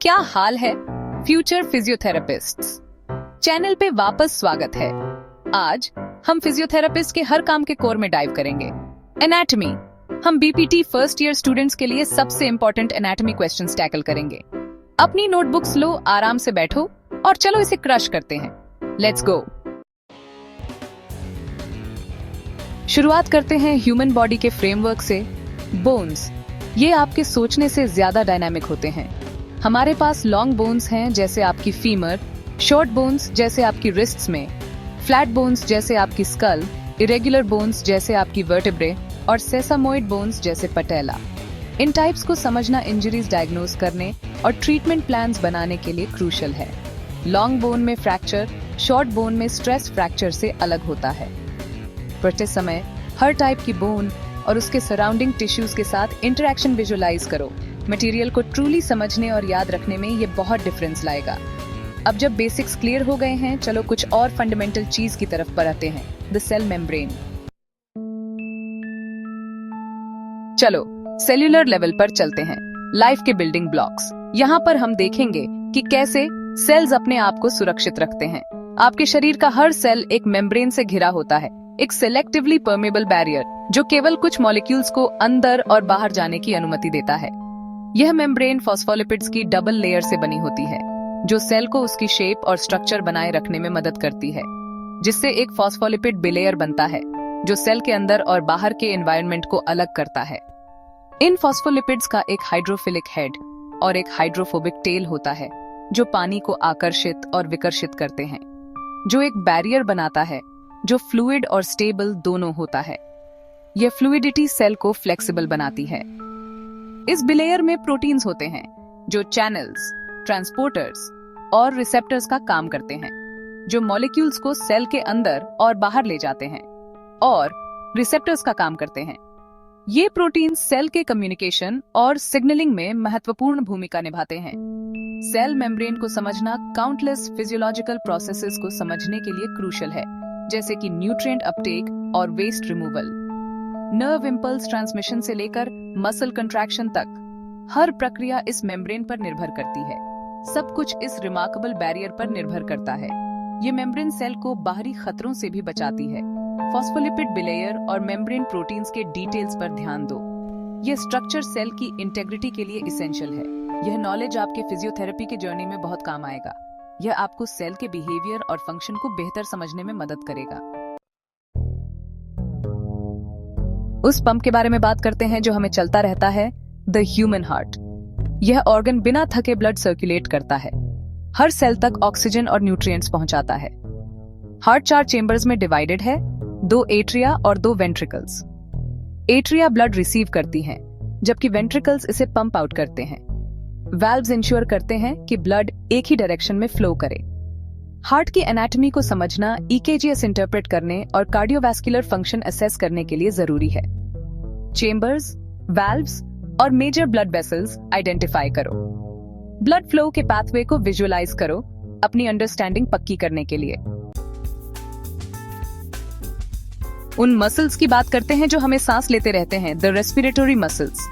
क्या हाल है future फिजियोथेरेपिस्ट्स channel पे वापस स्वागत है। आज हम फिजियोथेरेपिस्ट के हर काम के कोर में डाइव करेंगे। एनाटॉमी। हम बीपीटी फर्स्ट ईयर स्टूडेंट्स के लिए सबसे इंपॉर्टेंट एनाटॉमी क्वेश्चंस टैकल करेंगे। अपनी नोटबुक्स लो, आराम से बैठो और चलो इसे क्रश करते हैं। Let's go. शुरुआत करते हैं ह्यूमन बॉडी के फ्रेमवर्क से। बोन्स, ये आपके सोचने से ज्यादा डायनामिक होते हैं। हमारे पास लॉन्ग बोन्स हैं जैसे आपकी फीमर, शॉर्ट बोन्स जैसे आपकी रिस्ट्स में, फ्लैट बोन्स जैसे आपकी स्कल, इरेगुलर बोन्स जैसे आपकी वर्टेब्रे और सेसामोइड बोन्स जैसे पटेला। इन टाइप्स को समझना इंजरीज डायग्नोज करने और ट्रीटमेंट प्लान्स बनाने के लिए क्रूशल है। लॉन्ग बोन में फ्रैक्चर शॉर्ट बोन में स्ट्रेस फ्रैक्चर से अलग होता है। पढ़ते समय हर टाइप की बोन और उसके सराउंडिंग टिश्यूज के साथ इंटरेक्शन विजुअलाइज करो। मटेरियल को ट्रूली समझने और याद रखने में ये बहुत डिफरेंस लाएगा। अब जब बेसिक्स क्लियर हो गए हैं, चलो कुछ और फंडामेंटल चीज की तरफ बढ़ते हैं, द सेल मेम्ब्रेन। चलो सेल्यूलर लेवल पर चलते हैं। लाइफ के बिल्डिंग ब्लॉक्स। यहाँ पर हम देखेंगे कि कैसे सेल्स अपने आप को सुरक्षित रखते हैं। आपके शरीर का हर सेल एक मेम्ब्रेन से घिरा होता है, एक सिलेक्टिवली परमेबल बैरियर जो केवल कुछ मॉलिक्यूल्स को अंदर और बाहर जाने की अनुमति देता है। यह मेम्ब्रेन फॉस्फोलिपिड्स की डबल लेयर से बनी होती है जो सेल को उसकी शेप और स्ट्रक्चर बनाए रखने में मदद करती है, जिससे एक फॉस्फोलिपिड बिलेयर बनता है जो सेल के अंदर और बाहर के एनवायरनमेंट को अलग करता है। इन फॉस्फोलिपिड्स का एक हाइड्रोफिलिक हेड और एक हाइड्रोफोबिक टेल होता है जो पानी को आकर्षित और विकर्षित करते हैं, जो एक बैरियर बनाता है जो फ्लूइड और स्टेबल दोनों होता है। यह फ्लूइडिटी सेल को फ्लेक्सिबल बनाती है। इस बिलेयर में प्रोटीन्स होते हैं जो चैनल्स, ट्रांसपोर्टर्स और रिसेप्टर्स का काम करते हैं, जो मॉलिक्यूल्स को सेल के अंदर और बाहर ले जाते हैं और रिसेप्टर्स का काम करते हैं। ये प्रोटीन्स सेल के कम्युनिकेशन और सिग्नलिंग में महत्वपूर्ण भूमिका निभाते हैं। सेल मेम्ब्रेन को समझना काउंटलेस फिजियोलॉजिकल प्रोसेसेस को समझने के लिए क्रूशल है, जैसे कि न्यूट्रिएंट अपटेक और waste removal, nerve impulse transmission से लेकर मसल कंट्रैक्शन तक। हर प्रक्रिया इस मेम्ब्रेन पर निर्भर करती है। सब कुछ इस रिमार्केबल बैरियर पर निर्भर करता है। ये मेम्ब्रेन सेल को बाहरी खतरों से भी बचाती है। फॉस्फोलिपिड बिलेयर और मेम्ब्रेन प्रोटीन्स के डिटेल्स पर ध्यान दो। ये स्ट्रक्चर सेल की इंटेग्रिटी के लिए इसेंशियल है। यह नॉलेज आपके फिजियोथेरेपी की जर्नी में बहुत काम आएगा। यह आपको सेल के बिहेवियर और फंक्शन को बेहतर समझने में मदद करेगा। उस पंप के बारे में बात करते हैं जो हमें चलता रहता है, द ह्यूमन हार्ट। यह ऑर्गन बिना थके ब्लड सर्कुलेट करता है, हर सेल तक ऑक्सीजन और न्यूट्रिएंट्स पहुंचाता है। हार्ट 4 चेंबर्स में डिवाइडेड है, 2 एट्रिया और 2 वेंट्रिकल्स। एट्रिया ब्लड रिसीव करती हैं, जबकि वेंट्रिकल्स इसे पंप आउट करते हैं। वाल्व्स इंश्योर करते हैं कि ब्लड एक ही डायरेक्शन में फ्लो करे। हार्ट की एनाटॉमी को समझना ईकेजीएस इंटरप्रेट करने और कार्डियोवैस्कुलर फंक्शन असेस करने के लिए जरूरी है। चेंबर्स, वाल्व्स और मेजर ब्लड वेसल्स आइडेंटिफाई करो। ब्लड फ्लो के पाथवे को विजुअलाइज करो अपनी अंडरस्टैंडिंग पक्की करने के लिए। उन मसल्स की बात करते हैं जो हमें सांस लेते रहते हैं, द रेस्पिरेटरी मसल्स।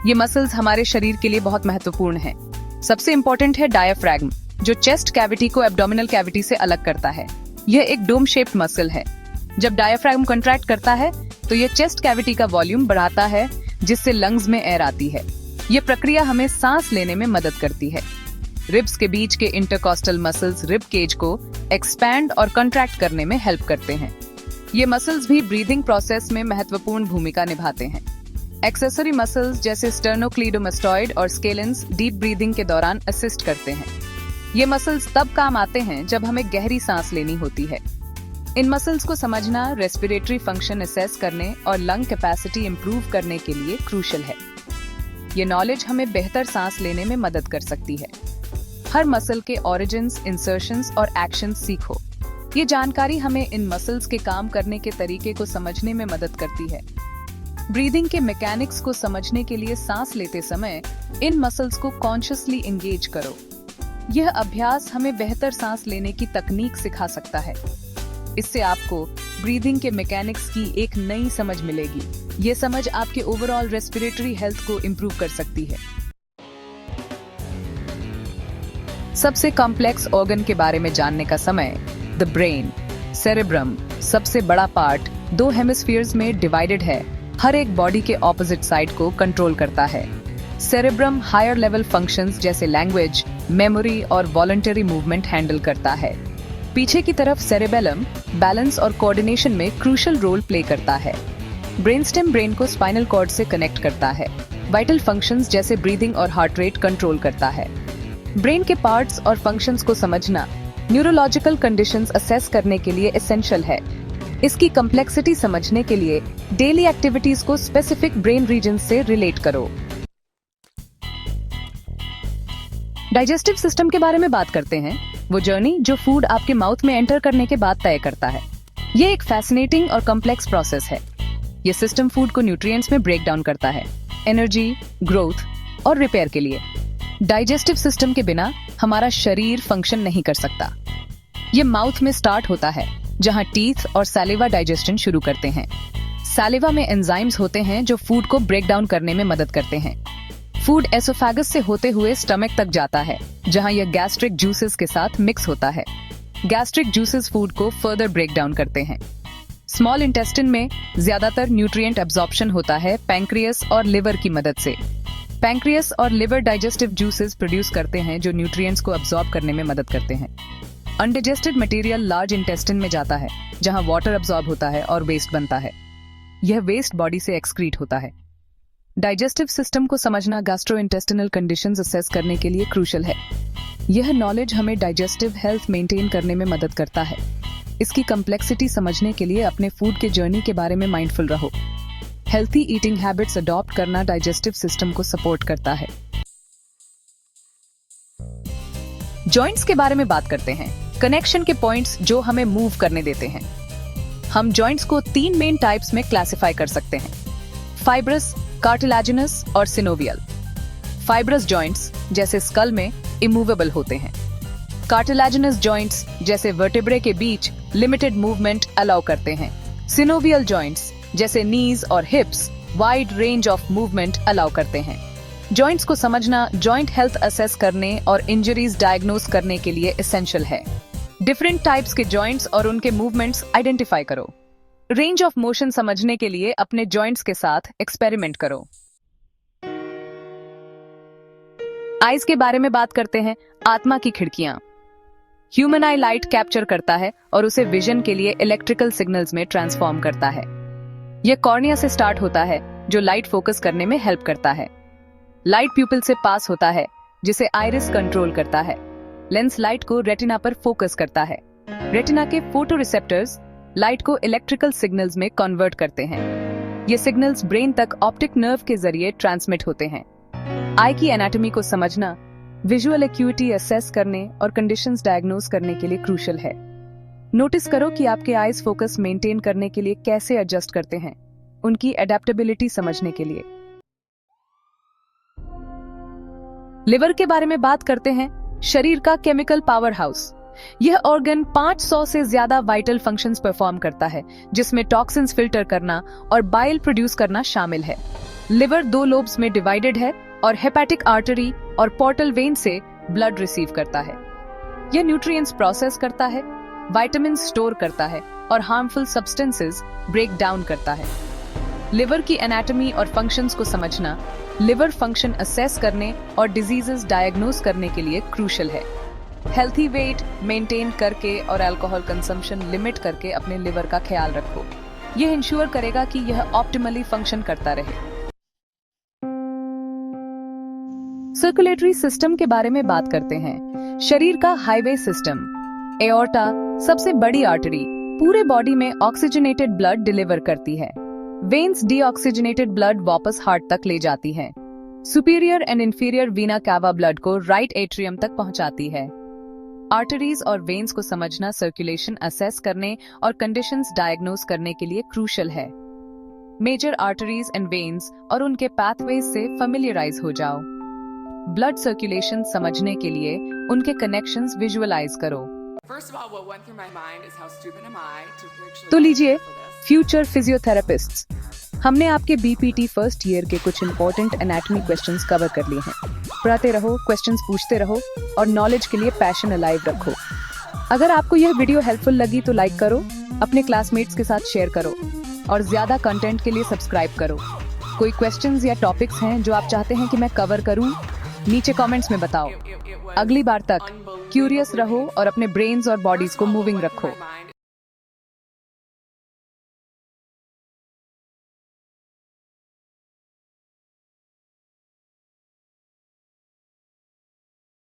ये मसल्स हमारे शरीर के लिए बहुत महत्वपूर्ण हैं। सबसे इंपॉर्टेंट है डायफ्रैगम, जो चेस्ट कैविटी को एब्डोमिनल कैविटी से अलग करता है। यह एक डोम शेप्ड मसल है। जब डायफ्रैगम कंट्रैक्ट करता है तो यह चेस्ट कैविटी का वॉल्यूम बढ़ाता है, जिससे लंग्स में एयर आती है। यह प्रक्रिया हमें सांस लेने में मदद करती है। रिब्स के बीच के इंटरकॉस्टल मसल्स रिब केज को एक्सपैंड और कंट्रैक्ट करने में हेल्प करते हैं। ये मसल्स भी ब्रीदिंग प्रोसेस में महत्वपूर्ण भूमिका निभाते हैं। एक्सेसरी मसल्स जैसे स्टर्नोक्लीडोमास्टॉइड और स्केलेंस डीप ब्रीदिंग के दौरान असिस्ट करते हैं। ये मसल्स तब काम आते हैं जब हमें गहरी सांस लेनी होती है। इन मसल्स को समझना रेस्पिरेटरी फंक्शन असेस करने और लंग कैपेसिटी इंप्रूव करने के लिए क्रूशल है। ये नॉलेज हमें बेहतर सांस लेने में मदद कर सकती है। हर मसल के ऑरिजिन्स, इंसर्शंस और एक्शंस सीखो। ये जानकारी हमें इन मसल्स के काम करने के तरीके को समझने में मदद करती है। ब्रीदिंग के मैकेनिक्स को समझने के लिए सांस लेते समय इन मसल्स को कॉन्शियसली एंगेज करो। यह अभ्यास हमें बेहतर सांस लेने की तकनीक सिखा सकता है। इससे आपको ब्रीदिंग के मैकेनिक्स की एक नई समझ मिलेगी। ये समझ आपके ओवरऑल रेस्पिरेटरी हेल्थ को इम्प्रूव कर सकती है। सबसे कॉम्प्लेक्स ऑर्गन के बारे में जानने का समय। द ब्रेन, सेरेब्रम, सबसे बड़ा पार्ट, 2 हेमिस्फीयर्स में डिवाइडेड है, हर एक बॉडी के ऑपोजिट साइड को कंट्रोल करता है। सेरेब्रम हायर लेवल फंक्शंस जैसे लैंग्वेज, मेमोरी और वॉलंटरी मूवमेंट हैंडल करता है। पीछे की तरफ सेरेबेलम बैलेंस और कोऑर्डिनेशन में क्रूशियल रोल प्ले करता है। ब्रेनस्टेम ब्रेन को स्पाइनल कॉर्ड से कनेक्ट करता है, वाइटल फंक्शंस जैसे ब्रीदिंग और हार्ट रेट कंट्रोल करता है। ब्रेन के पार्ट्स और फंक्शंस को समझना न्यूरोलॉजिकल कंडीशंस असेस करने के लिए एसेंशियल है। इसकी कॉम्प्लेक्सिटी समझने के लिए डेली एक्टिविटीज को स्पेसिफिक ब्रेन रीजन से रिलेट करो। डाइजेस्टिव सिस्टम के बारे में बात करते हैं, वो जर्नी जो फूड आपके माउथ में एंटर करने के बाद तय करता है। ये एक फैसिनेटिंग और कॉम्प्लेक्स प्रोसेस है। ये सिस्टम फूड को न्यूट्रिएंट्स में ब्रेक डाउन करता है, एनर्जी, ग्रोथ और रिपेयर के लिए। डाइजेस्टिव सिस्टम के बिना हमारा शरीर फंक्शन नहीं कर सकता। ये माउथ में स्टार्ट होता है, जहां टीथ और सैलिवा डाइजेशन शुरू करते हैं। सैलिवा में एंजाइम्स होते हैं जो फूड को ब्रेक डाउन करने में मदद करते हैं। फूड एसोफेगस से होते हुए स्टमक तक जाता है, जहां यह गैस्ट्रिक जूसेस के साथ मिक्स होता है। गैस्ट्रिक जूसेस फूड को फर्दर ब्रेक डाउन करते हैं। स्मॉल इंटेस्टिन में ज्यादातर न्यूट्रिएंट एब्जॉर्प्शन होता है पैंक्रियस और लिवर की मदद से। पैंक्रियस और लिवर डाइजेस्टिव जूसेस प्रोड्यूस करते हैं जो न्यूट्रिएंट्स को एब्जॉर्ब करने में मदद करते हैं। अनडाइजेस्टेड मटेरियल लार्ज इंटेस्टिन में जाता है, जहां वाटर एब्जॉर्ब होता है और वेस्ट बनता है। यह वेस्ट बॉडी से एक्सक्रीट होता है। डाइजेस्टिव सिस्टम को समझना गैस्ट्रोइंटेस्टिनल कंडीशंस असेस करने के लिए क्रूशियल है। यह नॉलेज हमें डाइजेस्टिव हेल्थ मेंटेन करने में मदद करता है। इसकी कॉम्प्लेक्सिटी समझने के लिए अपने फूड के जर्नी के बारे में माइंडफुल रहो। हेल्थी ईटिंग हैबिट्स अडॉप्ट करना डाइजेस्टिव सिस्टम को सपोर्ट करता है। जॉइंट्स के बारे में बात करते हैं, कनेक्शन के पॉइंट्स जो हमें मूव करने देते हैं। हम जॉइंट्स को 3 मेन टाइप्स में क्लासिफाई कर सकते हैं, फाइब्रस, कार्टिलेजिनस और सिनोवियल। फाइब्रस जॉइंट्स जैसे स्कल में इमूवेबल होते हैं। कार्टिलेजिनस जॉइंट्स जैसे वर्टेब्रे के बीच लिमिटेड मूवमेंट अलाउ करते हैं। सिनोवियल जॉइंट्स जैसे नीज और हिप्स wide range of movement allow करते हैं। जॉइंट्स को समझना जॉइंट हेल्थ असेस करने और इंजरीज डायग्नोस करने के लिए एसेंशियल है। डिफरेंट टाइप्स के जॉइंट्स और उनके मूवमेंट्स आइडेंटिफाई करो। रेंज ऑफ मोशन समझने के लिए अपने जॉइंट्स के साथ एक्सपेरिमेंट करो। आईज के बारे में बात करते हैं, आत्मा की खिड़कियां। ह्यूमन आई लाइट कैप्चर करता है और उसे विजन के लिए इलेक्ट्रिकल सिग्नल्स में ट्रांसफॉर्म करता है। यह कॉर्निया से स्टार्ट होता है, जो लाइट फोकस करने में हेल्प करता है। लाइट प्यूपिल से पास होता है, जिसे आइरिस कंट्रोल करता है। लेंस लाइट को रेटिना पर फोकस करता है। रेटिना के फोटो रिसेप्टर्स लाइट को इलेक्ट्रिकल सिग्नल्स में कन्वर्ट करते हैं। ये सिग्नल्स ब्रेन तक ऑप्टिक नर्व के जरिए ट्रांसमिट होते हैं। आई की एनाटॉमी को समझना विजुअल एक्यूटी असेस करने और कंडीशंस डायग्नोस करने के लिए क्रूशियल है। नोटिस करो कि आपके आईज फोकस मेंटेन करने के लिए कैसे एडजस्ट करते हैं, उनकी एडेप्टेबिलिटी समझने के लिए। लिवर के बारे में बात करते हैं, शरीर का केमिकल पावर हाउस। यह ऑर्गन 500 से ज्यादा वाइटल फंक्शंस परफॉर्म करता है, जिसमें टॉक्सिन्स फिल्टर करना और बाइल प्रोड्यूस करना शामिल है। लिवर 2 लोब्स में डिवाइडेड है और हेपेटिक आर्टरी और पोर्टल वेन से ब्लड रिसीव करता है। यह न्यूट्रिएंट्स प्रोसेस करता है, विटामिन स्टोर करता है और हार्मफुल सब्सटेंसेस ब्रेक डाउन करता है। लिवर की एनाटॉमी और फंक्शंस को समझना लिवर फंक्शन असेस करने और डिजीजेस डायग्नोस करने के लिए क्रूशियल है। हेल्थी वेट मेंटेन करके और अल्कोहल कंजम्पशन लिमिट करके अपने लिवर का ख्याल रखो। यह इंश्योर करेगा कि यह ऑप्टिमली फंक्शन करता रहे। सर्कुलेटरी सिस्टम के बारे में बात करते हैं, शरीर का हाईवे सिस्टम। एओर्टा सबसे बड़ी आर्टरी पूरे बॉडी में ऑक्सीजनेटेड ब्लड डिलीवर करती है। वेन्स डीऑक्सीजनेटेड ब्लड वापस हार्ट तक ले जाती है। सुपीरियर एंड इंफीरियर वीना कावा ब्लड को राइट एट्रियम तक पहुंचाती है। आर्टरीज और वेन्स को समझना सर्कुलेशन असेस करने और कंडीशंस डायग्नोस करने के लिए क्रूशियल है। मेजर आर्टरीज एंड वेन्स और उनके पाथवेज से फेमिलियराइज हो जाओ। ब्लड सर्कुलेशन समझने के लिए उनके कनेक्शंस विजुअलाइज करो। तो लीजिए फ्यूचर फिजियोथेरेपिस्ट्स। हमने आपके बीपीटी फर्स्ट ईयर के कुछ इंपॉर्टेंट एनाटॉमी क्वेश्चंस कवर कर लिए हैं। पढ़ाते रहो, क्वेश्चंस पूछते रहो और नॉलेज के लिए पैशन अलाइव रखो। अगर आपको यह वीडियो हेल्पफुल लगी तो लाइक करो, अपने क्लासमेट्स के साथ शेयर करो और ज्यादा कंटेंट के लिए सब्सक्राइब करो। कोई क्वेश्चंस या टॉपिक्स हैं जो आप चाहते हैं कि मैं कवर करूं? नीचे कमेंट्स में बताओ। अगली बार तक क्यूरियस रहो और अपने ब्रेन्स और बॉडीज को मूविंग रखो।